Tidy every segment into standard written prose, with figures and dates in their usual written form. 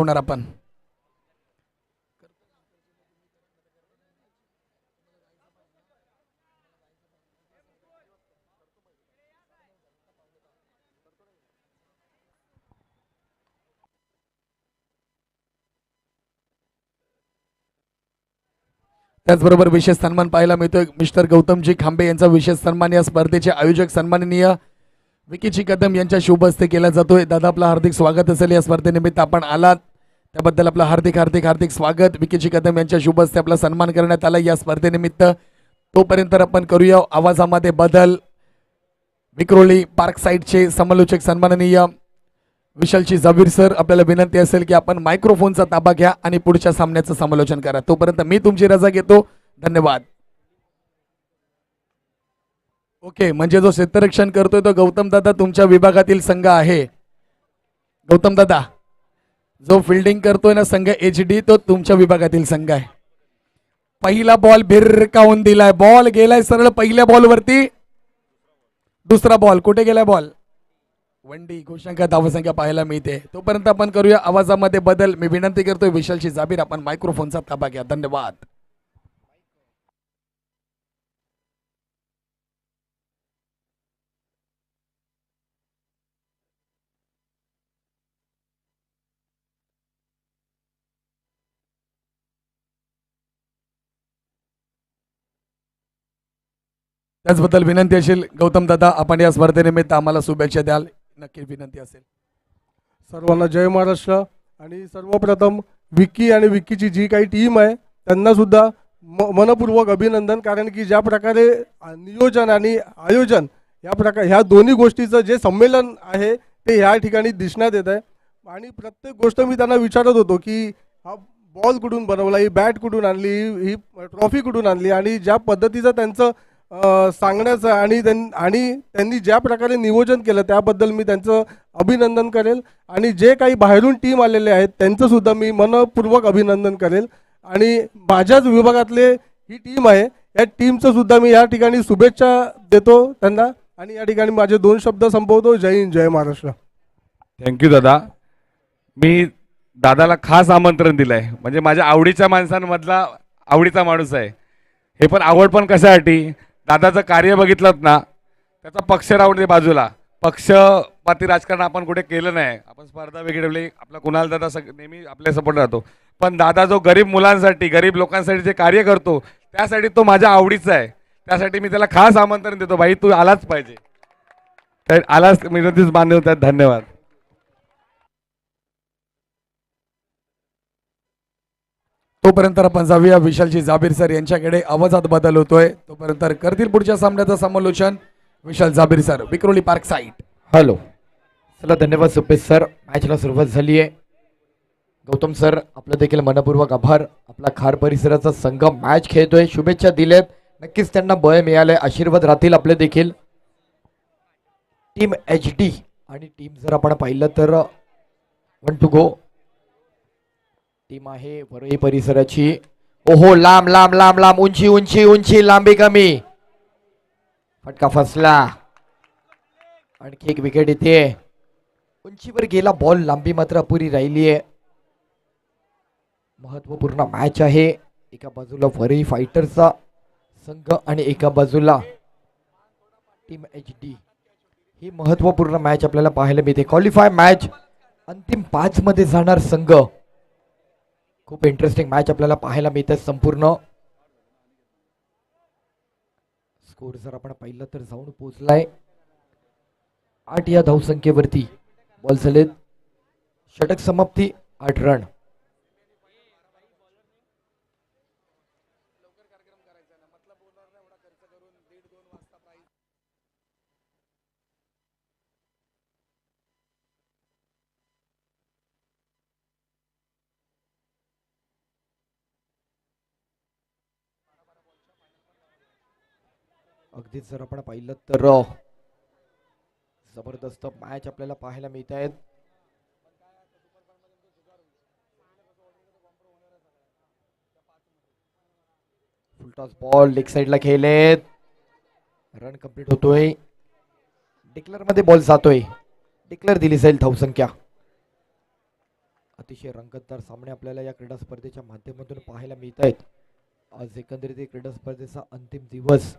होणार आपण. त्याचबरोबर विशेष सन्मान पाहायला मिळतोय मिस्टर गौतमजी खांबे यांचा विशेष सन्मान या स्पर्धेचे आयोजक सन्माननीय विकीजी कदम यांच्या शुभ हस्ते केला जातोय. दादा आपलं हार्दिक स्वागत असेल या स्पर्धेनिमित्त आपण आलात त्याबद्दल आपलं हार्दिक हार्दिक हार्दिक स्वागत. विकीजी कदम यांच्या शुभ हस्ते आपला सन्मान करण्यात आला या स्पर्धेनिमित्त. तोपर्यंत आपण करूया आवाजामध्ये बदल. विक्रोळी पार्क साईडचे समालोचक सन्माननीय विशालजी जाबीर सर आपल्याला विनंती असेल की आपण मायक्रोफोनचा ताबा घ्या आणि पुढच्या सामन्याचं समालोचन करा. तोपर्यंत मी तुमची रजा घेतो. धन्यवाद. ओके, म्हणजे जो क्षेत्ररक्षण करतोय तो गौतम दादा तुमच्या विभागातील संघ आहे. गौतम दादा जो फिल्डिंग करतोय ना संघ HD तो तुमच्या विभागातील संघ आहे. पहिला बॉल भिरकावून दिलाय. बॉल गेलाय सरळ पहिल्या बॉलवरती. दुसरा बॉल कुठे गेलाय? बॉल वंडी घोषांक धावसंख्या पाहायला मिळते. तोपर्यंत आपण करूया आवाजामध्ये बदल. मी विनंती करतोय विशालशी जाबीर आपण मायक्रोफोनचा ताबा घ्या. धन्यवाद. त्याचबद्दल विनंती असेल गौतम दादा आपण या स्पर्धेनिमित्त आम्हाला शुभेच्छा द्याल. नक्की विनंती असेल. सर्वांना जय महाराष्ट्र. आणि सर्वप्रथम विक्की आणि विक्कीची जी काही टीम आहे त्यांना सुद्धा मनपूर्वक अभिनंदन. कारण की ज्या प्रकारे नियोजन आणि आयोजन ह्या दोन्ही गोष्टीचं जे संमेलन आहे ते ह्या ठिकाणी दिसण्यात येत आहे. आणि प्रत्येक गोष्ट मी त्यांना विचारत होतो की हा बॉल कुठून बनवला, ही बॅट कुठून आणली, ही ट्रॉफी कुठून आणली. आणि ज्या पद्धतीचं त्यांचं सांगण्याचं आणि त्यांनी ज्या प्रकारे नियोजन केलं त्याबद्दल मी त्यांचं अभिनंदन करेल. आणि जे काही बाहेरून टीम आलेले आहेत त्यांचं सुद्धा मी मनपूर्वक अभिनंदन करेल. आणि माझ्याच विभागातले ही टीम आहे या टीमचं सुद्धा मी या ठिकाणी शुभेच्छा देतो त्यांना. आणि या ठिकाणी माझे 2 शब्द संपवतो. जय हिंद, जय महाराष्ट्र. थँक्यू दादा. मी दादाला खास आमंत्रण दिलंय म्हणजे माझ्या आवडीच्या माणसांमधला आवडीचा माणूस आहे. हे पण आवड पण कशासाठी, दादाचं कार्य बघितलं ना, त्याचा पक्ष राहून दे बाजूला, पक्षपाती राजकारण आपण कुठे केलं नाही. आपण स्पर्धा वगैरे आपला कुणाल दादा नेहमी आपल्या सपोर्ट राहतो. पण दादा जो गरीब मुलांसाठी गरीब लोकांसाठी जे कार्य करतो त्यासाठी तो माझ्या आवडीचा आहे. त्यासाठी मी त्याला खास आमंत्रण देतो. भाई तू आलाच पाहिजे. तर आलाच मी नक्कीच मान्य होतात. धन्यवाद. तोपर्यंत आपण जाऊया विशालजी जाबीर सर यांच्याकडे. आवाजात बदल होतोय. तोपर्यंत करतील पुढच्या सामन्याचं समालोचन Vishal Jabir sir, Vikhroli park side. Hello, चला धन्यवाद सुपेश सर. मॅचला सुरुवात झाली आहे. गौतम सर आपलं देखील मनपूर्वक आभार. आपला खार परिसराचा संघ मॅच खेळतोय, शुभेच्छा दिलेत. नक्कीच त्यांना बळ मिळालंय, आशीर्वाद राहतील आपले देखील. टीम HD आणि टीम जर आपण पाहिलं तर 1 to go टीम आहे वरई परिसराची. ओहो, लांब लांब लांब लांब, उंची उंची उंची, लांबी कमी, फटका फसला. आणखी एक विकेट येते. उंचीवर गेला बॉल, लांबी मात्र अपुरी राहिली आहे. महत्वपूर्ण मॅच आहे. एका बाजूला वरई फायटरचा संघ आणि एका बाजूला टीम HD. ही महत्वपूर्ण मॅच आपल्याला पाहायला मिळते. क्वालिफाय मॅच, अंतिम 5 मध्ये जाणार संघ. खूप इंटरेस्टिंग मॅच आपल्याला पाहायला मिळते. संपूर्ण स्कोर जर आपण पाहिलं तर जाऊन पोहोचलाय 8 या धावसंख्येवरती. बॉल झालेत षटक समाप्ती, 8 रन. अगदीच जर आपण पाहिलं तर जबरदस्त मॅच आपल्याला पाहायला मिळत आहेत. फुलटॉस बॉल लेग साइडला खेळलेत. रन कंप्लीट होतोय. डिक्लेअर मध्ये बॉल जातोय. डिक्लेअर दिली जाईल धावसंख्या. अतिशय रंगतदार सामने आपल्याला या क्रीडा स्पर्धेच्या माध्यमातून पाहायला मिळत आहेत. आज एकंदरीत या क्रीडा स्पर्धेचा अंतिम दिवस.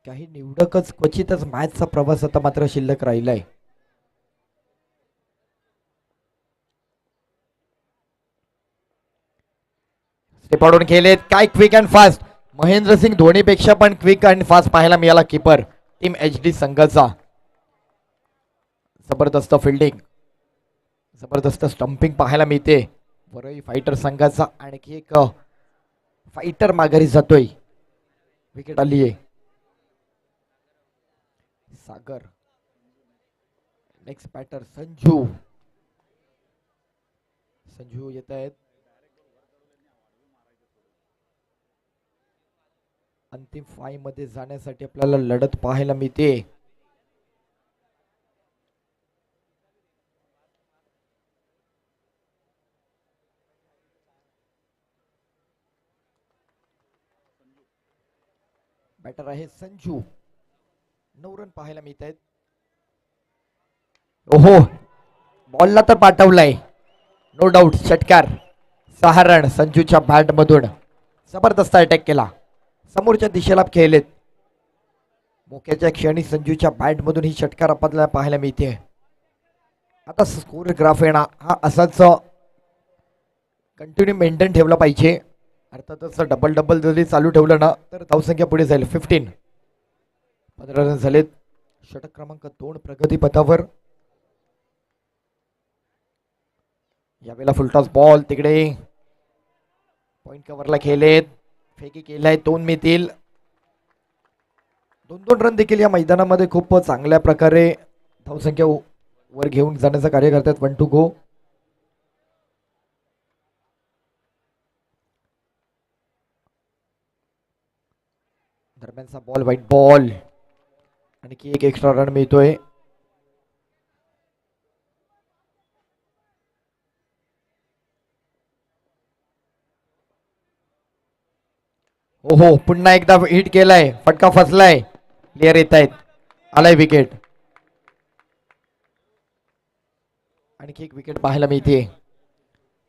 काही निवडकच क्वचितच मॅचचा प्रवास आता मात्र शिल्लक राहिलाय. स्टेपाडून खेळलेत, काय क्विक अँड फास्ट. महेंद्रसिंग धोनीपेक्षा पण क्विक अँड फास्ट पाहायला मिळाला कीपर टीम HD संघाचा. जबरदस्त फिल्डिंग, जबरदस्त स्टंपिंग पाहायला मिळते. वरळी फायटर संघाचा आणखी एक फायटर माघारी जातोय. विकेट आली आहे. सागर, नेक्स्ट बॅटर संजू. संजू येत आहेत. अंतिम 5 मध्ये जाण्यासाठी आपल्याला लढत पाहायला मिळते. बॅटर आहे संजू. 9 रन पाहायला मिळत आहेत. ओहो, बॉलला तर पाठवलाय, नो डाऊट षटकार. 6 रन संजूच्या बॅट मधून. जबरदस्त अटॅक केला, समोरच्या दिशेला खेळलेत. मोक्याच्या क्षणी संजूच्या बॅट मधून ही षटकार आपल्याला पाहायला मिळते. आता स्कोर ग्राफ येणार हा असाच कंटिन्यू मेंटेन ठेवला पाहिजे. अर्थातच डबल डबल जरी चालू ठेवलं ना तर धावसंख्या पुढे जाईल. 15 रन झालेत. षटक क्रमांक 2 प्रगती पथावर. यावेळेला फुलटॉस बॉल तिकडे पॉइंट कव्हरला खेळलेत. फेकी केलाय, 2 मिळतील. 2-2 रन देखील या मैदानामध्ये खूप चांगल्या प्रकारे धावसंख्या वर घेऊन जाण्याचं कार्य करतात. 1 to go. दरम्यानचा बॉल, व्हाईट बॉल. आणखी एक एक्स्ट्रा रन मिळतोय. ओहो, पुन्हा एकदा हिट केलाय, फटका फसलाय. प्लेयर येत आहेत. आलाय विकेट. आणखी एक विकेट पाहायला मिळते.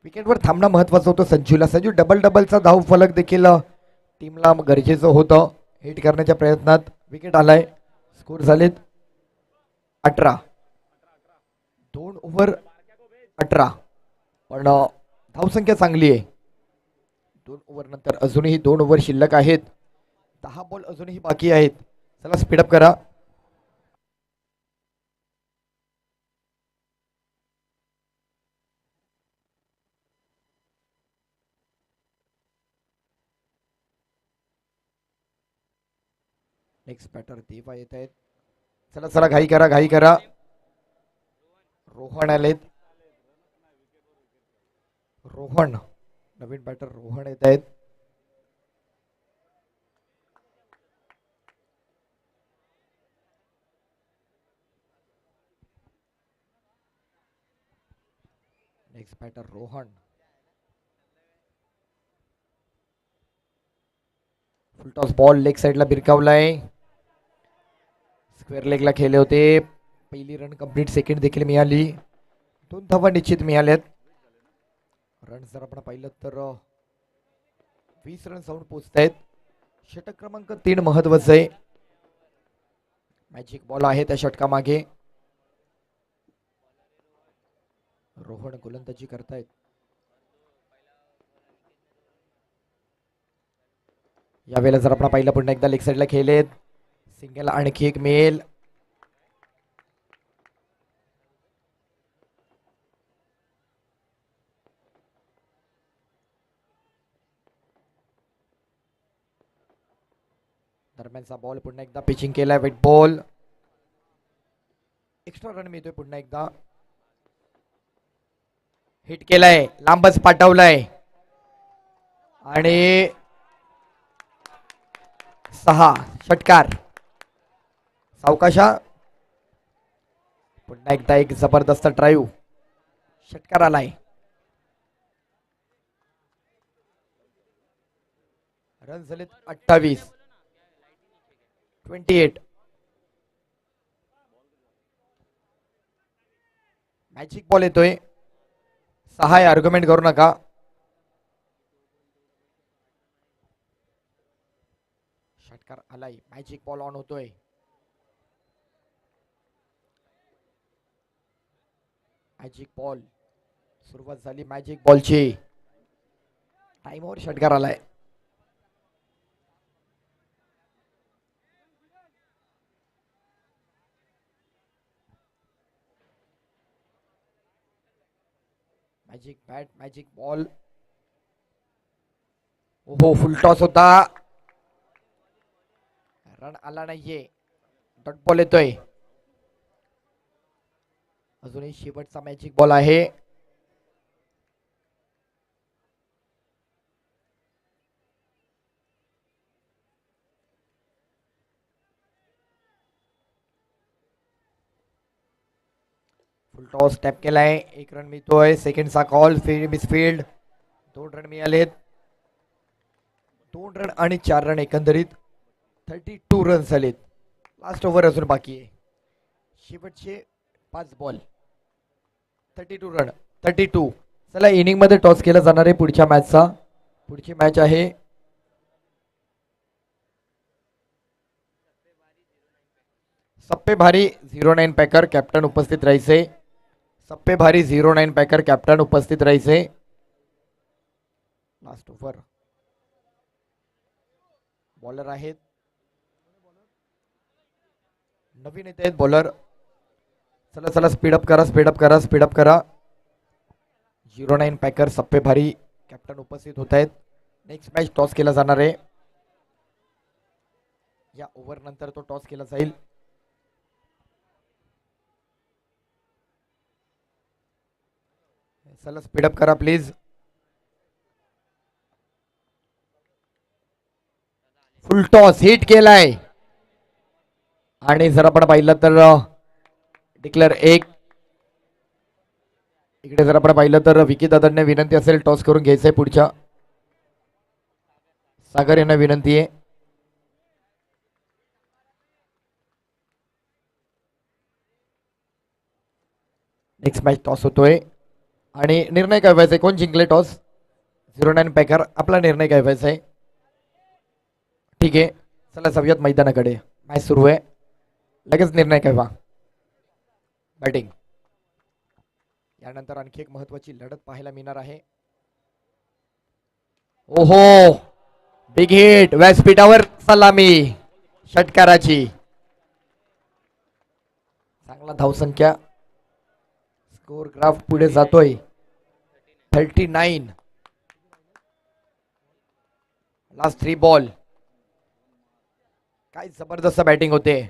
विकेटवर थांबणं महत्वाचं होतं संजूला. संजू डबल डबलचा धाव फलक देखील टीमला गरजेचं होतं. हिट करण्याच्या प्रयत्नात विकेट आलाय. स्कोर झालेत 18. 2 ओव्हर 18, पण धावसंख्या चांगली आहे. 2 ओव्हर नंतर अजूनही 2 ओव्हर शिल्लक आहेत. 10 बॉल अजूनही बाकी आहेत. चला स्पीडअप करा. नेक्स्ट बॅटर देवा येत आहेत. चला चला घाई करा, घाई करा. रोहन आलेत. रोहन, नवीन बॅटर रोहन येत आहेत. Next batter Rohan. Full toss ball leg साइडला भिरकावलाय. स्क्वेअर लेगला खेळले होते. पहिली रन कंप्लीट, सेकंड देखील मिळाली. 2 धावा निश्चित मिळाल्यात. रन जर आपण पाहिलं तर 20 रन जाऊन पोहोचत आहेत. षटक क्रमांक 3 महत्वाचं आहे. मॅजिक बॉल आहे त्या षटकामागे. रोहन गोलंदाजी करतायत. यावेळेला जर आपण पाहिलं पुन्हा एकदा लेग साइडला खेळलेत. सिंगल आणखी एक मेल. दरम्यानचा बॉल पुन्हा एकदा पिचिंग केलाय. Weight ball. एक्स्ट्रा रन मिळतोय. पुन्हा एकदा हिट केलाय, लांबच पाठवलाय आणि 6 षटकार. सावकाशा. पुन्हा एकदा एक जबरदस्त ड्राईव्ह. षटकार आलाय. रन झालेत 28. 28. मॅजिक बॉल येतोय. सहाय आर्ग्युमेंट करू नका. षटकार आलाय. मॅजिक बॉल ऑन होतोय. मॅजिक बॉल सुरुवात झाली मॅजिक बॉलची. टाइमवर षटकार आलाय. Magic bat magic ball. ओहो फुल टॉस होता. रन आला नाहीये. डॉट बॉल येतोय. अजूनही शेवटचा मॅजिक बॉल आहे. फुल टॉस टॅप केलाय. 1 रन मिळतोय. सेकंडचा कॉल मिसफिल्ड. 2 रन मिळालेत. 2 रन आणि 4 रन एकंदरीत 32 रन झालेत. लास्ट ओव्हर अजून बाकी आहे. शेवटचे 5 बॉल 32 रन 32. चला इनिंग मध्ये टॉस केला जाणार आहे पुढच्या मॅचचा. पुढची मॅच आहे सप्पे भारी 09 पॅकर कॅप्टन उपस्थित राहायचे. सप्पे भारी 09 पॅकर कॅप्टन उपस्थित राहायचे. Last over. बॉलर आहेत नवीन येत आहेत बॉलर. चला चला स्पीडअप करा स्पीडअप करा स्पीडअप करा. 09 पॅकर सप्पे भारी कॅप्टन उपस्थित होत आहेत. नेक्स्ट मॅच टॉस केला जाणार आहे. या ओव्हर नंतर तो टॉस केला जाईल. चला स्पीडअप करा प्लीज. फुल टॉस हिट केलाय. आणि जर आपण पाहिलं तर डिक्लेअर 1. इकडे जर आपण पाहिलं तर विकी दादांना विनंती असेल टॉस करून घ्यायचंय. पुढच्या सागर यांना विनंती आहे. नेक्स्ट मॅच टॉस होतोय आणि निर्णय काय व्हायचा आहे. कोण जिंकले टॉस. 09 पॅकर. आपला निर्णय काय व्हायचा आहे. ठीक आहे चला जाऊयात मैदानाकडे. मॅच सुरू आहे. लगेच निर्णय काय व्हा. बॅटिंग. यानंतर आणखी एक महत्वाची लढत पाहायला मिळणार आहे. ओहो बिग हिट. व्यासपीठावर सलामी षटकाराची. चांगला धावसंख्या. स्कोर ग्राफ पुढे जातोय. 39. Last 3 ball. काय जबरदस्त बॅटिंग होते.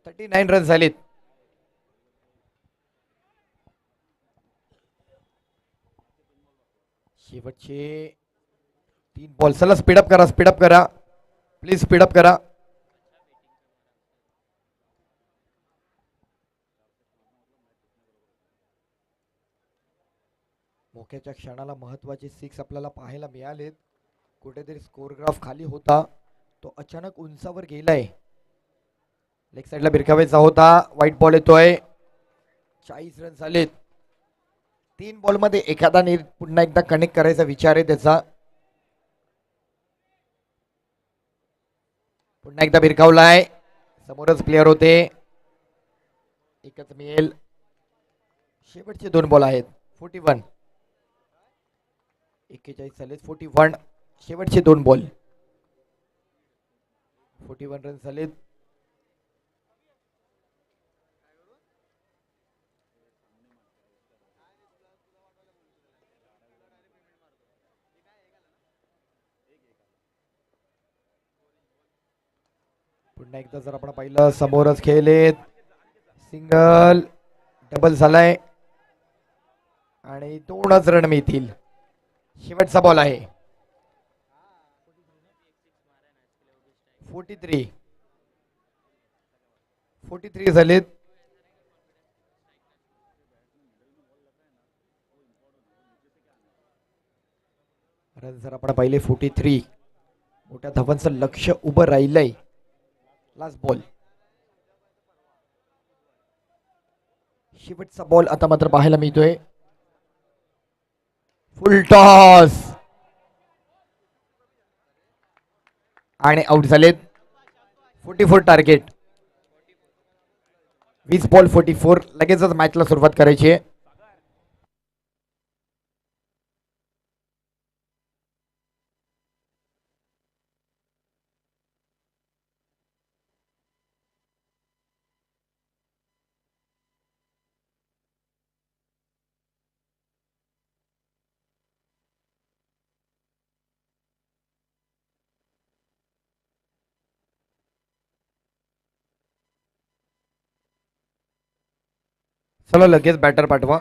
39 रन झालीत. शेवटचे 3 बॉल. चला स्पीडअप करा स्पीडअप करा प्लीज स्पीडअप करा. मोक्याच्या क्षणाला महत्वाचे 6 आपल्याला पाहायला मिळालेत. कुठेतरी स्कोर ग्राफ खाली होता तो अचानक उंचावर गेलाय. लेग साइडला भिरकावायचा होता. व्हाईट बॉल येतोय. 40 रन झालेत. 3 बॉल मध्ये एखादा पुन्हा एकदा कनेक्ट करायचा विचार आहे त्याचा. पुन्हा एकदा भिरकावलाय. समोरच प्लेयर होते. एकच मिळेल. शेवटचे 2 बॉल आहेत. 41. 41 झालेत. 41. शेवटचे 2 बॉल. 41 रन झालेत. पुन्हा एकदा जर आपण पाहिलं समोरच खेळलेत. सिंगल डबल झालाय आणि 2च रन मिळतील. शेवटचा बॉल आहे. 43 झालेत. रन जर आपण पाहिले 43. मोठ्या धावांचं लक्ष उभं राहिलंय. Last ball. शेवटचा बॉल आता मात्र पाहायला मिळतोय. फुल टॉस आणि आउट झालेत. 44 टार्गेट, 20 बॉल 44. लगेचच मॅचला सुरुवात करायची आहे. चला लगेच बॅटर पाठवा.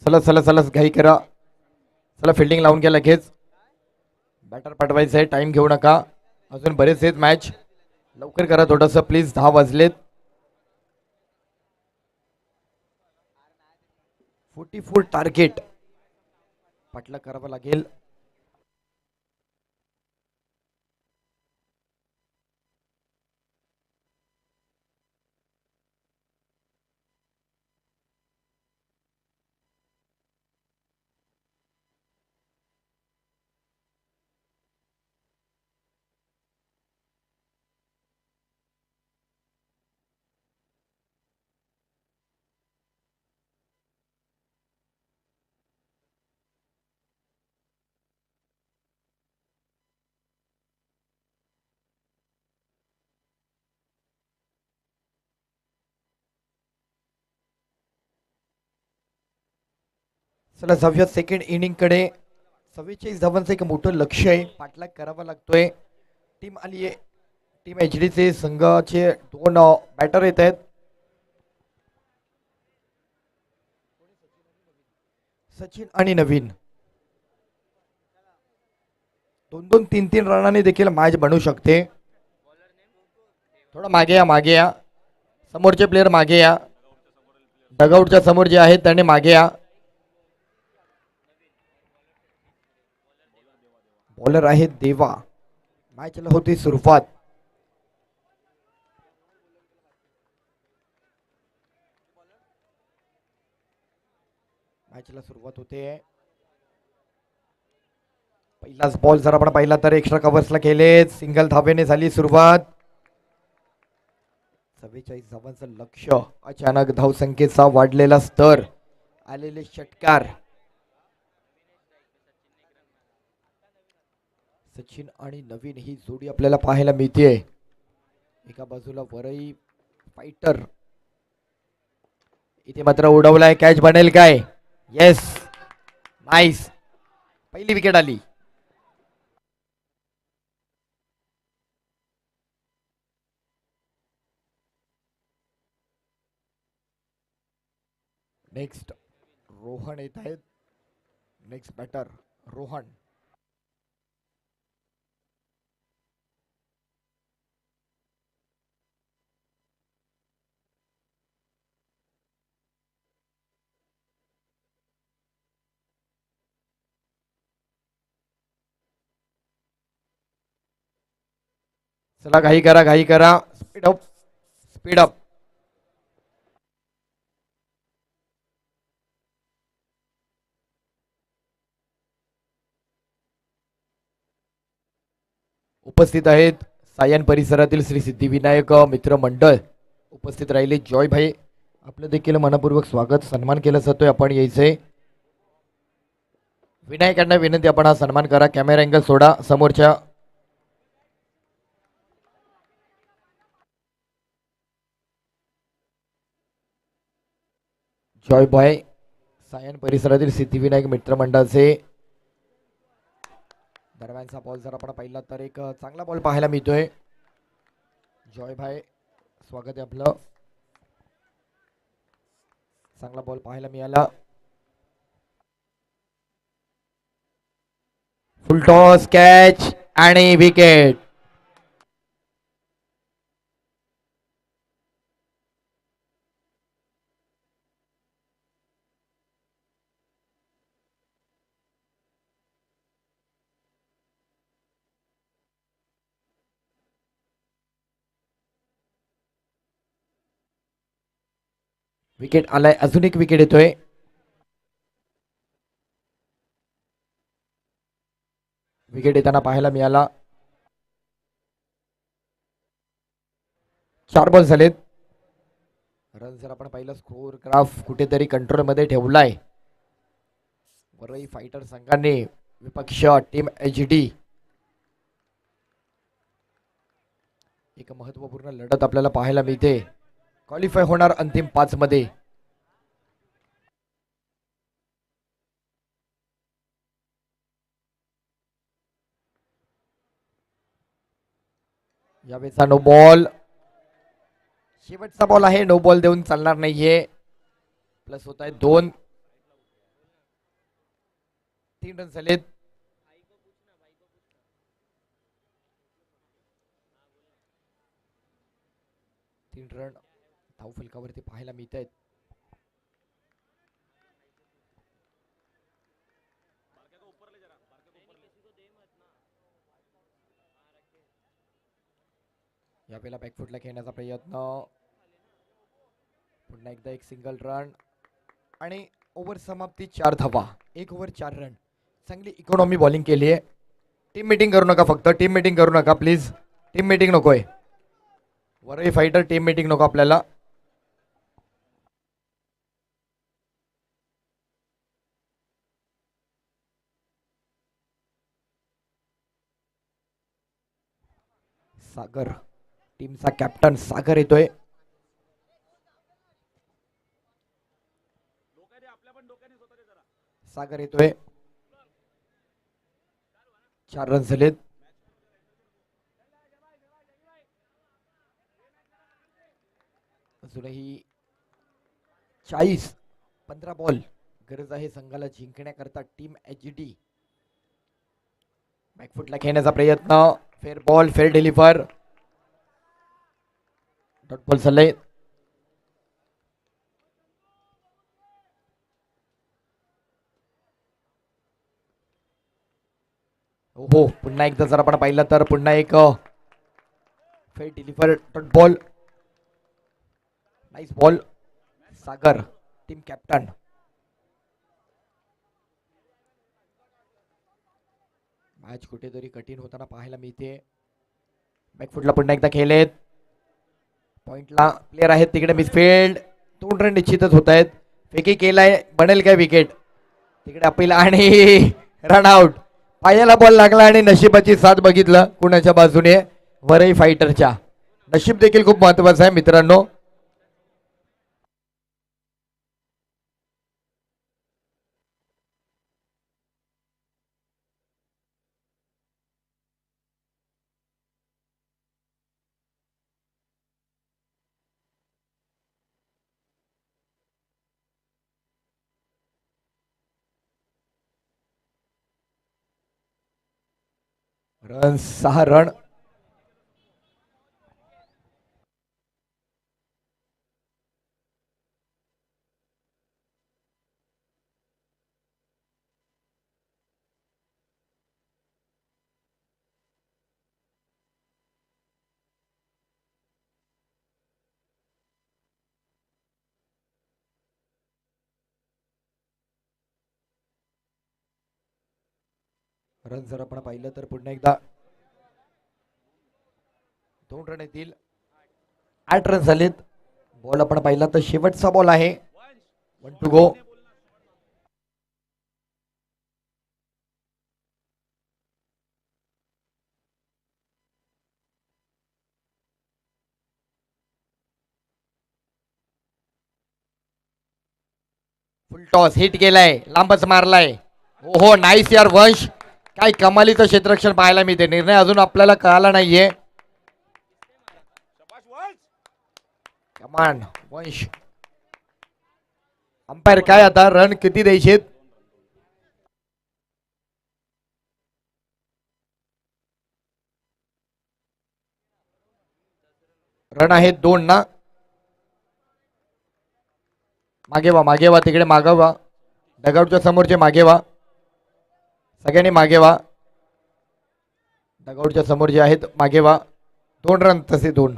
चला चला चला घाई करा. चला फिल्डिंग लावून घ्या लगेच. बॅटर पाठवायचं आहे, टाइम घेऊ नका. अजून बरेच आहेत मॅच. लवकर करा थोडंसं प्लीज, 10 वाजलेत. 44 टार्गेट पाटला करावं लागेल. चला जाऊया सेकंड इनिंग कडे. 44 धावांचं एक मोठं लक्ष आहे, पाठलाग करावा लागतोय. टीम आली आहे. टीम एच डी चे संघाचे 2 बॅटर येत आहेत. सचिन आणि नवीन. 2-2 3-3 रनाने देखील मॅच बनू शकते. थोडं मागे या, मागे या. समोरचे प्लेयर मागे या. डगआउटच्या समोर जे आहेत त्यांनी मागे या. बॉलर आहे देवा. मॅचला होती सुरुवात. मॅचला सुरुवात होते. पहिलाच बॉल जर आपण पाहिला तर एक्स्ट्रा कव्हर्सला केले. सिंगल धावेने झाली सुरुवात. 44 धावांचं लक्ष. अचानक धावसंख्येचा वाढलेला स्तर, आलेले षटकार. सचिन आणि नवीन ही जोडी आपल्याला पाहायला मिळते. एका बाजूला वरई फायटर. इथे मात्र उडवलाय. कॅच बनेल काय? Yes, nice. पहिली विकेट आली. नेक्स्ट रोहन येत आहेत. Next batter Rohan. चला घाई करा, घाई करा. Speed up, speed up. उपस्थित आहेत सायन परिसरातील श्री सिद्धिविनायक मित्र मंडळ उपस्थित राहिले. जॉय भाई आपलं देखील मनपूर्वक स्वागत, सन्मान केला जातोय. आपण यायचंय. विनायकांना विनंती, आपण हा सन्मान करा. कॅमेरा अँगल सोडा समोरच्या. जॉय बॉय सायन परिसरातील सिद्धिविनायक मित्रमंडळाचे. दरम्यानचा बॉल जर आपण पाहिला तर एक चांगला बॉल पाहायला मिळतोय. जॉय भाई स्वागत आहे आपलं. चांगला बॉल पाहायला मिळाला. फुल टॉस, कॅच आणि विकेट. विकेट आलाय, अजून एक विकेट येतोय. विकेट येताना पाहायला मिळाला. 4 बॉल झालेत. रन जर आपण पाहिलं स्कोर ग्राफ कुठेतरी कंट्रोल मध्ये ठेवलाय वरळी फायटर संघाने. विपक्ष टीम HD एक महत्वपूर्ण लढत आपल्याला पाहायला मिळते. क्वालिफाय होणार अंतिम 5 मध्ये. यावेळेचा नो बॉल, शेवटचा बॉल आहे. नो बॉल देऊन चालणार नाहीये. प्लस होत आहे 2. 3 रन झालेत. तीन रन धाव फलकावरती पाहायला मिळत आहेत. यावेळेला बॅकफुटला खेळण्याचा प्रयत्न. पुन्हा एकदा एक सिंगल रन आणि ओव्हर समाप्ती 4 धावा. 1 ओव्हर 4 रन. चांगली इकॉनॉमी बॉलिंग केली आहे. टीम मीटिंग करू नका, फक्त टीम मीटिंग करू नका प्लीज. टीम मीटिंग नकोय. वरळी फायटर टीम मीटिंग नको आपल्याला. सागर टीमचा कॅप्टन सागर येतोय. सागर येतोय. 4 रन झालेत. अजूनही 15 बॉल गरज आहे संघाला जिंकण्याकरता. टीम HD बॅकफुटला खेळण्याचा प्रयत्न. Fair ball, fair deliver. Dot ball झाले. हो, पुन्हा एकदा जर आपण पाहिलं तर पुन्हा एक fair deliver. Dot ball. Nice ball. Sagar team captain. Match कुठेतरी कठीण होताना पाहायला मिळते. बॅकफुटला पुन्हा एकदा खेळलेत. पॉइंटला प्लेअर आहेत तिकडे. मिसफिल्ड. 2 रन निश्चितच होत आहेत. फेकी केलाय, बनेल काय विकेट. तिकडे अपील आणि रन आउट. पायाला बॉल लागला आणि नशिबाची साथ बघितलं कुणाच्या बाजूने. वरळी फायटरच्या. नशीब देखील खूप महत्वाचं आहे मित्रांनो. Run 6 run. रन जर आपण पाहिलं तर पुन्हा एकदा 2 रन येतील. 8 रन झालेत. बॉल आपण पाहिला तर शेवटचा बॉल आहे. 1 to go. Full toss hit केलाय, लांबच मारलाय. हो नाईस यार वंश. काय कमालीचं क्षेत्ररक्षण पाहायला मिळते. निर्णय अजून आपल्याला कळाला नाहीये. कमान वंश. अंपायर काय आता रन किती द्यायचे. रन आहेत 2 ना. मागे वा तिकडे मागवा. डगआउटच्या समोरचे मागे वा. सगळ्यांनी मागे वा. डगआउटच्या समोर जे आहेत मागे वा. 2 रन तसे 2.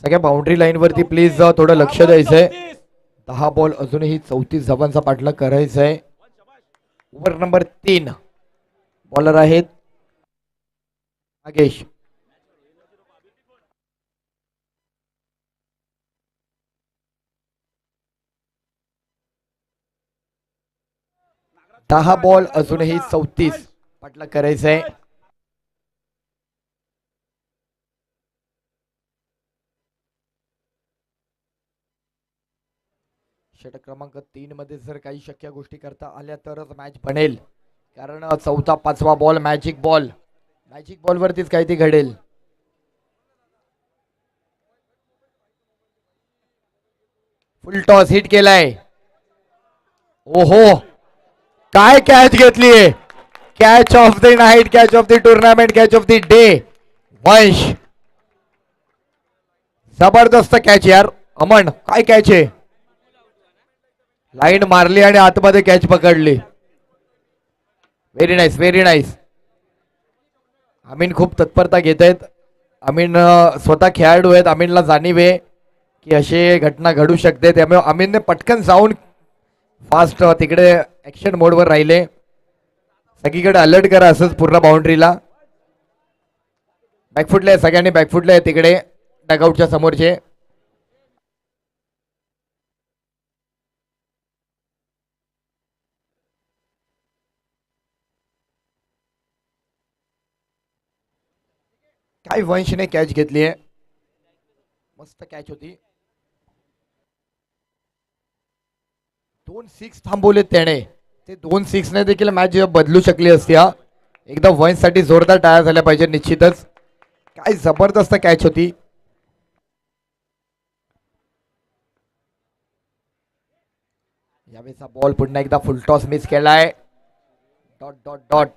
सगळ्या बाउंड्री लाईन वरती प्लीज थोडं लक्ष द्यायचंय. 10 बॉल अजूनही 34 धावांचा पाठलाग करायचा आहे. Over number 3. बॉलर आहेत नागेश. दहा बॉल अजूनही 34 पाठलाग करायचा आहे. षटक क्रमांक 3 मध्ये जर काही शक्य गोष्टी करता आल्या तरच मॅच बनेल. कारण चौथा 5वा ball magic ball. Magic ball वरतीच काही ते घडेल. फुल टॉस हिट केलाय. ओहो, काय कॅच घेतलीये. Catch of the night, catch of the tournament, catch of the day. वंश, जबरदस्त कॅच यार. अमन, काय कॅच आहे. लाईन मारली आणि आतमध्ये कॅच पकडली. Very nice, very nice. Amin खूप तत्परता घेत आहेत. अमीन स्वतः खेळाडू आहेत. अमीनला जाणीव आहे की अशी घटना घडू शकते. त्यामुळे अमीनने पटकन जाऊन फास्ट तिकडे ऍक्शन मोडवर राहिले. सगळीकडे अलर्ट करा असंच पूर्ण बाउंड्रीला. बॅकफुटले आहे, सगळ्यांनी बॅकफुटले आहे तिकडे डगआउटच्या समोरचे. काय वंशने कॅच घेतली आहे. मस्त कॅच होती. 2 6 थांबवले त्याने. ते 2 6 ने देखील मॅच बदलू शकली असती. हा एकदा वंश साठी जोरदार टाळ्या झाल्या पाहिजे निश्चितच. काय जबरदस्त कॅच होती. यावेळेचा बॉल पुन्हा एकदा फुल टॉस मिस केलाय. Dot dot dot.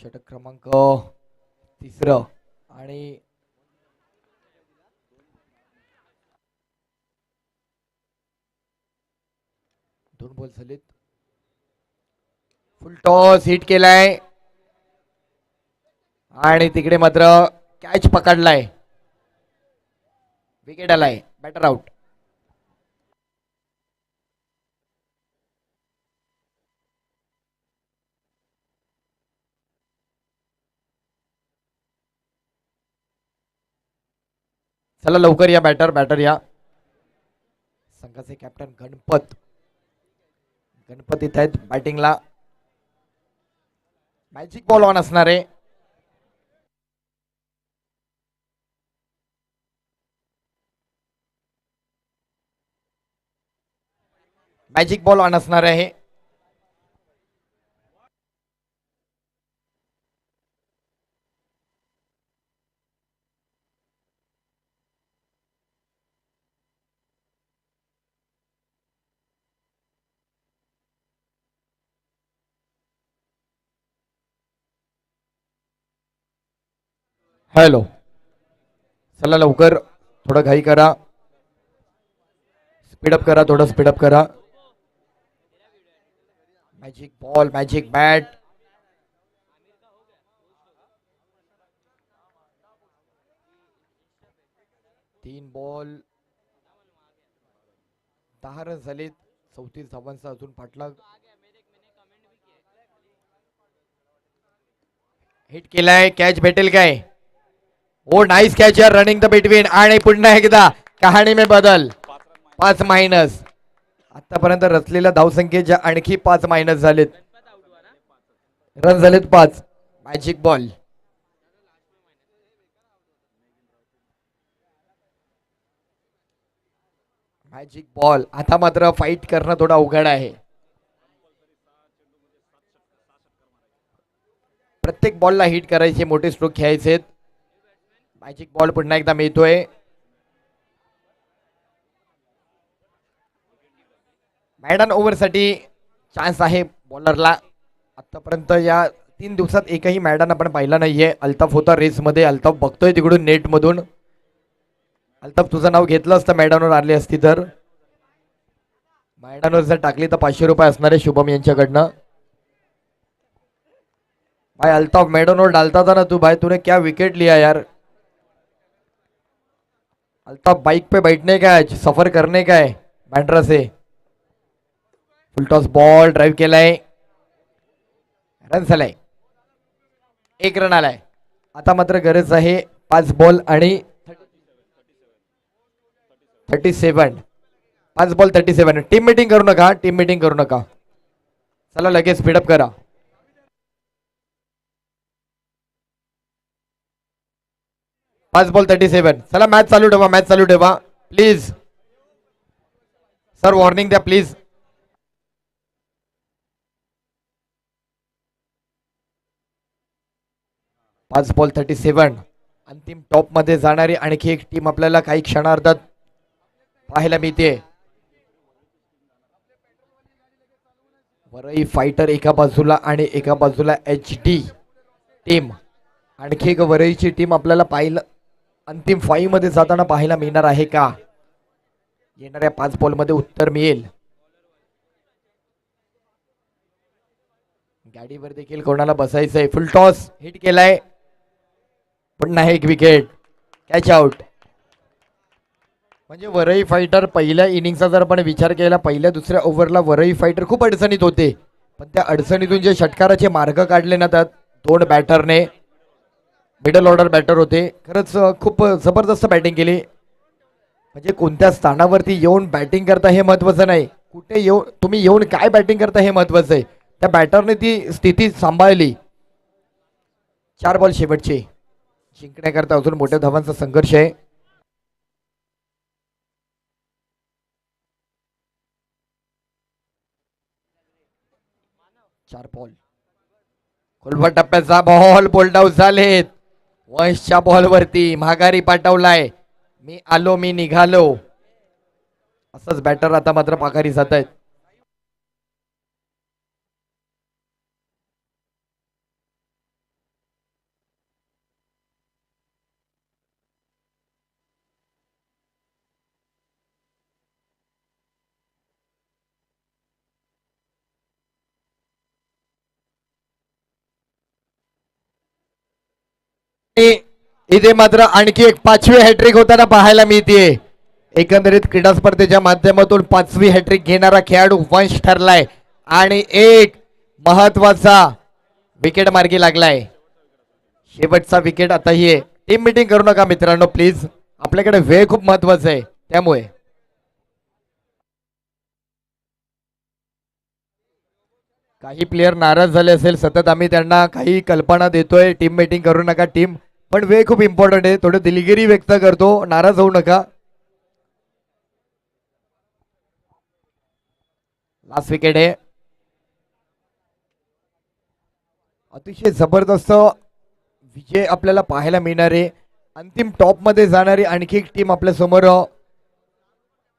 षटक क्रमांक 3 आणि दोन बॉल झालेत. फुल टॉस हिट केलाय आणि तिकडे मात्र कॅच पकडलाय. विकेट आलाय. Batter out. चला लवकर या बॅटर, बॅटर या. संघाचे कॅप्टन गणपत. गणपत इथे आहेत बॅटिंगला. मॅजिक बॉल ऑन असणार आहे. मॅजिक बॉल ऑन असणार आहे. हॅलो, चला लवकर, थोडं घाई करा. स्पीडअप करा, थोडं स्पीडअप करा. Magic ball, magic bat. तीन बॉल 10 रन झालेत. 34 धावांचा अजून पाठलाग. हिट केलाय. कॅच भेटेल काय. ओ नाईस कॅच यार, रनिंग द बिटवीन. आणि पुन्हा एकदा कहाणी में बदल. 5 मायनस. आतापर्यंत रचलेल्या धावसंख्येच्या आणखी 5 मायनस झालेत. रन झालेत 5. Magic ball. Magic ball. आता मात्र फाईट करणं थोडं अवघड आहे. प्रत्येक बॉलला हिट करायचे, मोठे स्ट्रोक खेळायचे. मॅजिक बॉल पुन्हा एकदा मिळतोय. मॅडन ओव्हर साठी चान्स आहे बॉलरला. आतापर्यंत या 3 दिवसात एकही मॅडन आपण पाहिला नाहीये. अल्ताफ होता रेस मध्ये. अल्ताफ बघतोय तिकडून नेट मधून. अल्ताफ तुझं नाव घेतलं असतं मॅडनवर आली असती तर. मॅडनवर जर टाकली तर 500 रुपये असणार आहे शुभम यांच्याकडनं. भाई अल्ताफ मैडोन और डालता था ना तू भाई, तूने क्या विकेट लिया यार। अल्ताफ बाइक पे बैठने का है, सफर करने का है बँड्रा से। फुल टॉस बॉल ड्राईव्ह केलाय, रन झालाय, 1 रन आलाय। आता मात्र गरज आहे 5 बॉल आणि 37, 5 बॉल 37। टीम मीटिंग करू नका, टीम मीटिंग करू नका, चला लगेच स्पीडअप करा। 5 बॉल 37, चला मॅच चालू ठेवा, मॅच चालू ठेवा प्लीज सर, वॉर्निंग द्या प्लीज। 5 बॉल 37, अंतिम टॉप मध्ये जाणारी आणखी एक टीम आपल्याला काही क्षणार्धात पाहायला मिळते। वरई फायटर एका बाजूला आणि एका बाजूला एच डी टीम। आणखी एक वरईची टीम आपल्याला पाहिलं अंतिम 5 मध्ये जाताना पाहायला मिळणार आहे का? येणाऱ्या 5 बॉल मध्ये उत्तर मिळेल। गाडीवर देखील कोणाला बसायचंय। फुल टॉस हिट केलाय, पुन्हा एक विकेट, कॅच आउट। म्हणजे वरई फायटर पहिल्या इनिंगचा जर आपण विचार केला, पहिल्या दुसऱ्या ओव्हरला वरई फायटर खूप अडचणीत होते, पण त्या अडचणीतून जे षटकाराचे मार्ग काढले ना त्यात 2 बॅटरने, मिडल ऑर्डर बॅटर होते, खरंच खूप जबरदस्त बॅटिंग केली। म्हणजे कोणत्या स्थानावरती येऊन बॅटिंग करता हे महत्वाचं नाही, कुठे येऊन तुम्ही येऊन काय बॅटिंग करता हे महत्वाचं आहे। त्या बॅटरने ती स्थिती सांभाळली। 4 बॉल शेवटचे, जिंकण्याकरता अजून मोठ्या धावांचा संघर्ष आहे। चार बॉल, खोलवा टप्प्याचा बॉल बोल्ड आउट झालेत। वंशच्या बॉल वरती माघारी पाठवलाय, मी आलो मी निघालो, असंच बॅटर आता मात्र माघारी जात आहेत। इथे मात्र आणखी एक 5वी हॅट्रिक होताना पाहायला मिळते। एकंदरीत क्रीडा स्पर्धेच्या माध्यमातून 5वी हॅट्रिक घेणारा खेळाडू वंश ठरलाय आणि एक महत्वाचा विकेट मार्गी लागलाय। शेवटचा विकेट आता ही आहे। टीम मीटिंग करू नका मित्रांनो प्लीज, आपल्याकडे वेळ खूप महत्वाचा आहे त्यामुळे। काही प्लेयर नाराज झाले असेल, सतत आम्ही त्यांना काही कल्पना देतोय टीम मीटिंग करू नका टीम, पण वेळ खूप इम्पॉर्टंट आहे, थोडं दिलगिरी व्यक्त करतो, नाराज होऊ नका। लास्ट विकेट आहे, अतिशय जबरदस्त विजय आपल्याला पाहायला मिळणार आहे। अंतिम टॉप मध्ये जाणारी आणखी एक टीम आपल्या समोर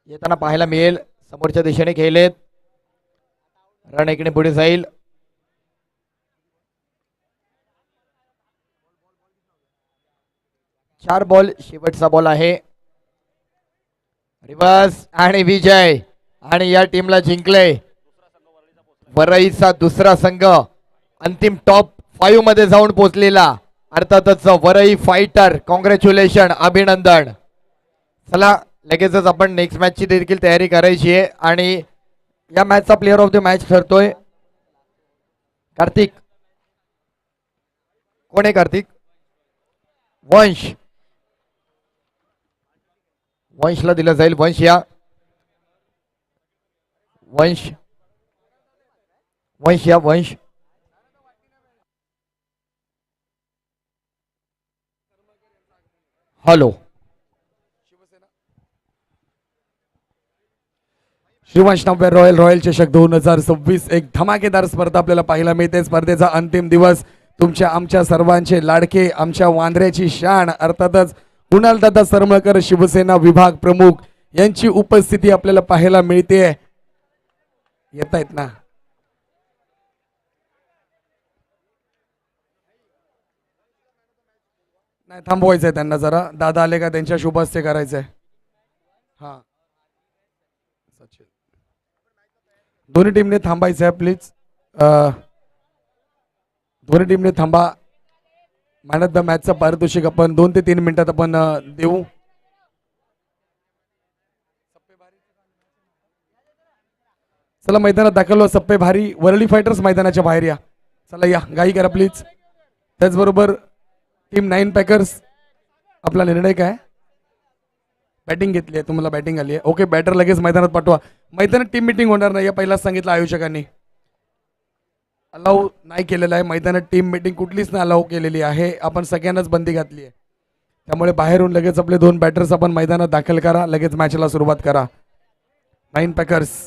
येताना पाहायला मिळेल। समोरच्या दिशेने खेळलेत, रन इकडे पुढे जाईल। चार बॉल शेवटचा बॉल आहे, रिवर्स आणि विजय, आणि या टीमला जिंकले वरईचा दुसरा संघ, अंतिम टॉप 5 मध्ये जाऊन पोहोचलेला अर्थातच वरई फायटर। कॉंग्रॅच्युलेशन, अभिनंदन। चला लगेचच आपण नेक्स्ट मॅच ची देखील तयारी करायची आहे आणि या मॅचचा player of the match Kartik कार्तिक। कोण आहे कार्तिक? वंश, वंशला दिला जाईल। वंश या, वंश वंश या, वंश हॅलो। श्रीवंश नव्या रॉयल चषक 2026 एक धमाकेदार स्पर्धा आपल्याला पाहायला मिळते। स्पर्धेचा अंतिम दिवस, तुमच्या आमच्या सर्वांचे लाडके, आमच्या वांद्र्याची शान अर्थातच कुणालदादा सरमळकर शिवसेना विभाग प्रमुख यांची उपस्थिती आपल्याला पाहायला मिळते। येत आहेत ना? नाही थांबवायचंय त्यांना जरा, दादा आले का त्यांच्या शुभ हस्ते करायचंय। हा दोन्ही टीमने थांबायचं आहे प्लीज। दोन्ही टीमने थांबा. मॅन ऑफ द मॅचचं पारितोषिक आपण 2 ते 3 मिनिटात आपण देऊ. चला मैदानात दाखल व्हा. सप्पे भारी वरळी फायटर्स मैदानाच्या बाहेर या. चला या, घाई करा प्लीज. त्याचबरोबर टीम 9 पॅकर्स, आपला निर्णय काय? बॅटिंग घेतली आहे, तुम्हाला बॅटिंग आली आहे. ओके, बॅटर लगेच मैदानात पाठवा. मैदानात टीम मिटिंग होणार नाही, या पहिलाच सांगितलं आयोजकांनी. अलाउ नाही केलेलं आहे मैदानात, टीम मिटिंग कुठलीच नाही अलाउ केलेली आहे. आपण सगळ्यांनाच बंदी घातली आहे. त्यामुळे बाहेरून लगेच आपले 2 बॅटर्स आपण मैदानात दाखल करा. लगेच मॅचला सुरुवात करा. 9 पॅकर्स.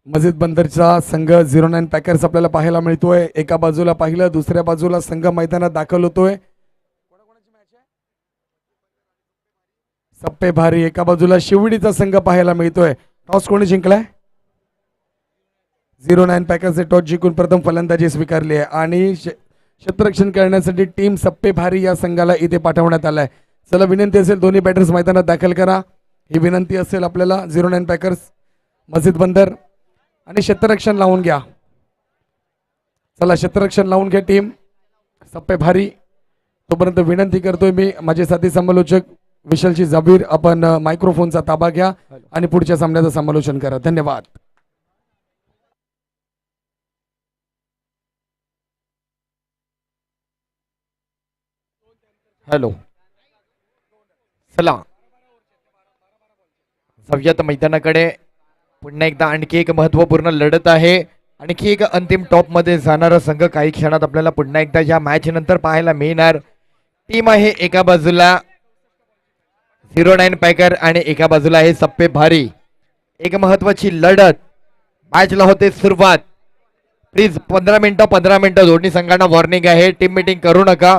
मस्जिद बंदरचा संघ 09 पॅकर्स आपल्याला पाहायला मिळतोय. एका बाजूला पाहिलं, दुसऱ्या बाजूला संघ मैदानात दाखल होतोय. सप्पे भारी, एका बाजूला शिवडीचा संघ पाहायला मिळतोय. टॉस कोणी जिंकलाय? 09 पॅकर्सचे टॉस जिंकून प्रथम फलंदाजी स्वीकारली आहे आणि क्षेत्ररक्षण करण्यासाठी टीम सप्पे भारी या संघाला इथे पाठवण्यात आलाय. चला, विनंती असेल दोन्ही बॅटर्स मैदानात दाखल करा. ही विनंती असेल आपल्याला. 09 पॅकर्स, मस्जिद बंदर आणि क्षेत्ररक्षण लावून घ्या. चला, क्षेत्ररक्षण लावून घ्या टीम सप्पे भारी. तोपर्यंत विनंती करतोय मी माझे साथी समालोचक विशालजी जाबीर, आपण मायक्रोफोनचा ताबा घ्या आणि पुढच्या सामन्याचं समालोचन करा. धन्यवाद. हॅलो, चला जाऊयात मैदानाकडे. पुन्हा एकदा आणखी एक महत्वपूर्ण लढत आहे. आणखी एक अंतिम टॉप मध्ये जाणारा संघ काही क्षणात आपल्याला पुन्हा एकदा या मॅच नंतर पाहायला मिळणार. टीम आहे एका बाजूला 09 पॅकर आणि एका बाजूला आहे सप्पे भारी. एक महत्वाची लढत, मॅचला होते सुरुवात. प्लीज 15 मिनिटं दोन्ही संघांना वॉर्निंग आहे. टीम मीटिंग करू नका.